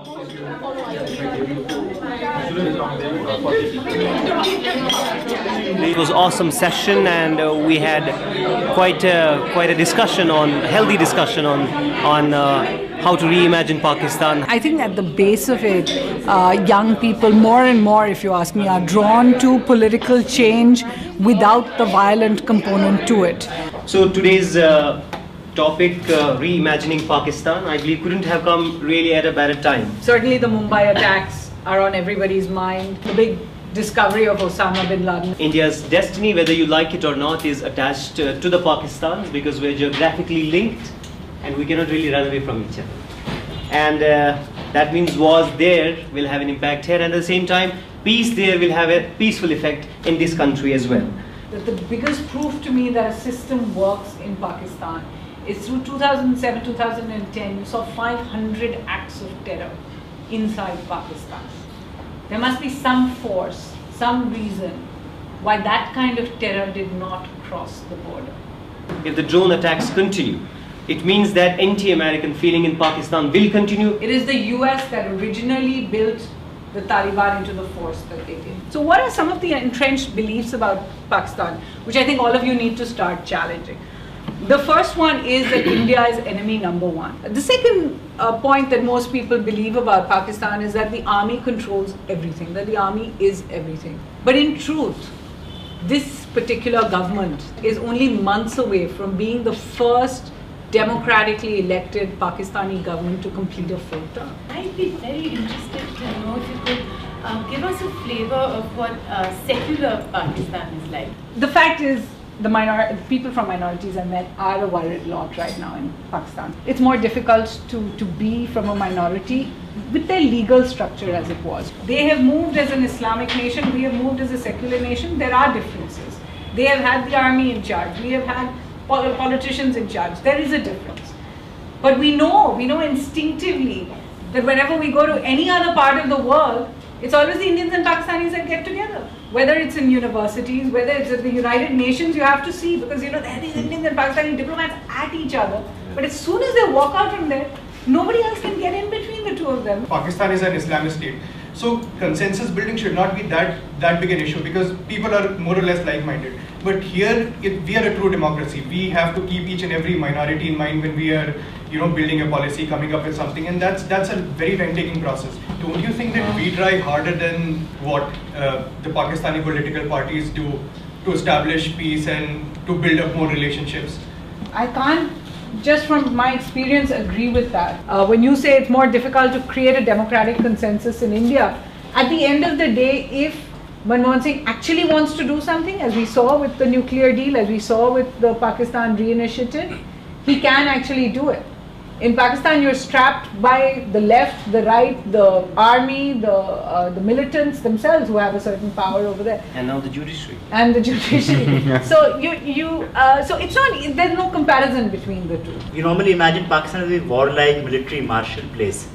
It was an awesome session, and we had quite a discussion healthy discussion on how to reimagine Pakistan. I think at the base of it, young people more and more, if you ask me, are drawn to political change without the violent component to it. So today's topic, reimagining Pakistan, I believe couldn't have come really at a better time. Certainly the Mumbai attacks are on everybody's mind. The big discovery of Osama bin Laden. India's destiny, whether you like it or not, is attached to the Pakistans because we're geographically linked and we cannot really run away from each other. And that means wars there will have an impact here, and at the same time peace there will have a peaceful effect in this country as well. The biggest proof to me that a system works in Pakistan is through 2007-2010 you saw 500 acts of terror inside Pakistan. There must be some force, some reason why that kind of terror did not cross the border. If the drone attacks continue, it means that anti-American feeling in Pakistan will continue. It is the US that originally built the Taliban into the force that they did. So what are some of the entrenched beliefs about Pakistan, which I think all of you need to start challenging? The first one is that India is enemy number one. The second point that most people believe about Pakistan is that the army controls everything, that the army is everything. But in truth, this particular government is only months away from being the first democratically elected Pakistani government to complete a full term. I'd be very interested to know if you could give us a flavor of what secular Pakistan is like. The fact is, the people from minorities I met are a worried lot right now in Pakistan. It's more difficult to be from a minority with their legal structure as it was. They have moved as an Islamic nation, we have moved as a secular nation. There are differences. They have had the army in charge, we have had politicians in charge. There is a difference. But we know instinctively that whenever we go to any other part of the world, it's always the Indians and Pakistanis that get together. Whether it's in universities, whether it's at the United Nations, you have to see, because there are these Indians and Pakistani diplomats at each other. But as soon as they walk out from there, nobody else can get in between the two of them. Pakistan is an Islamist state. So consensus building should not be that big an issue because people are more or less like-minded. But here, we are a true democracy. We have to keep each and every minority in mind when we are, building a policy, coming up with something, and that's a very time-taking process. Don't you think that we try harder than what the Pakistani political parties do to establish peace and to build up more relationships? I can't, just from my experience, agree with that. When you say it's more difficult to create a democratic consensus in India, at the end of the day, if Manmohan Singh actually wants to do something, as we saw with the nuclear deal, as we saw with the Pakistan Re-initiative, he can actually do it. In Pakistan, you're strapped by the left, the right, the army, the militants themselves who have a certain power over there. And now the judiciary. And the judiciary. So so it's not, there's no comparison between the two. We normally imagine Pakistan as a warlike military martial place.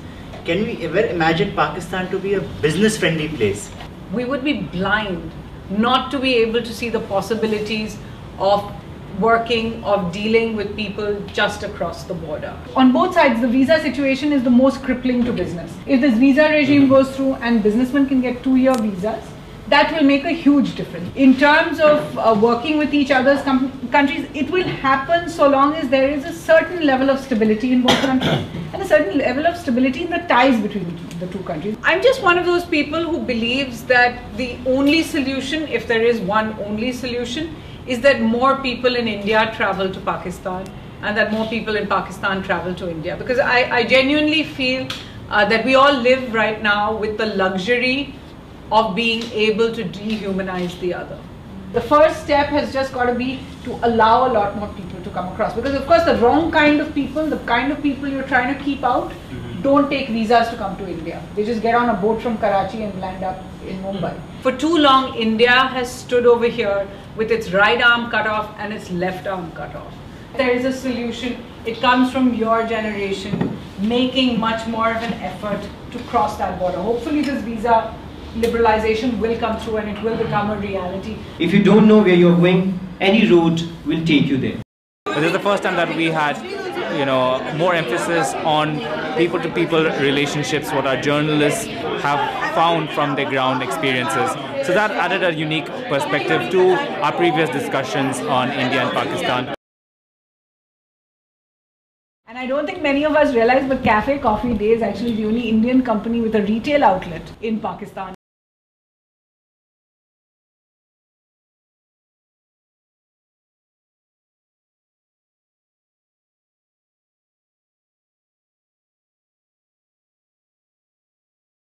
Can we ever imagine Pakistan to be a business-friendly place? We would be blind not to be able to see the possibilities of working, of dealing with people just across the border. On both sides, the visa situation is the most crippling to business. If this visa regime goes through and businessmen can get 2-year visas, that will make a huge difference. In terms of working with each other's countries, it will happen so long as there is a certain level of stability in both countries and a certain level of stability in the ties between the two countries. I'm just one of those people who believes that the only solution, if there is one only solution, is that more people in India travel to Pakistan and that more people in Pakistan travel to India. Because I genuinely feel that we all live right now with the luxury of being able to dehumanize the other. The first step has just got to be to allow a lot more people to come across. Because of course the wrong kind of people, the kind of people you're trying to keep out, don't take visas to come to India. They just get on a boat from Karachi and land up in Mumbai. For too long, India has stood over here with its right arm cut off and its left arm cut off. There is a solution. It comes from your generation making much more of an effort to cross that border. Hopefully this visa liberalization will come through and it will become a reality. If you don't know where you're going, any route will take you there. This is the first time that we had, more emphasis on people-to-people relationships, what our journalists have found from their ground experiences. So that added a unique perspective to our previous discussions on India and Pakistan. And I don't think many of us realize, but Cafe Coffee Day is actually the only Indian company with a retail outlet in Pakistan.